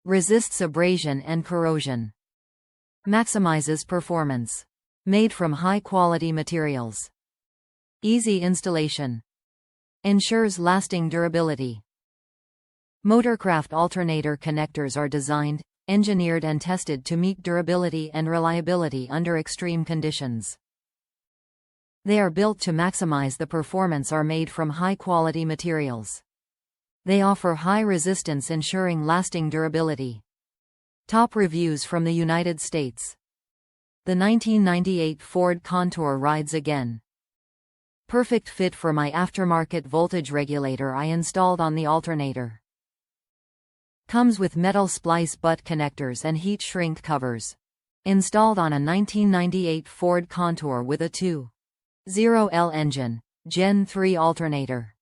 Resists abrasion and corrosion. Maximizes performance. Made from high-quality materials. Easy installation. Ensures lasting durability. Motorcraft Alternator connectors are designed, engineered and tested to meet durability and reliability under extreme conditions. They are built to maximize the performance, are made from high-quality materials. They offer high resistance, ensuring lasting durability. Top reviews from the United States. The 1998 Ford Contour rides again. Perfect fit for my aftermarket voltage regulator I installed on the alternator. Comes with metal splice butt connectors and heat shrink covers. Installed on a 1998 Ford Contour with a 2.0L engine, Gen 3 alternator.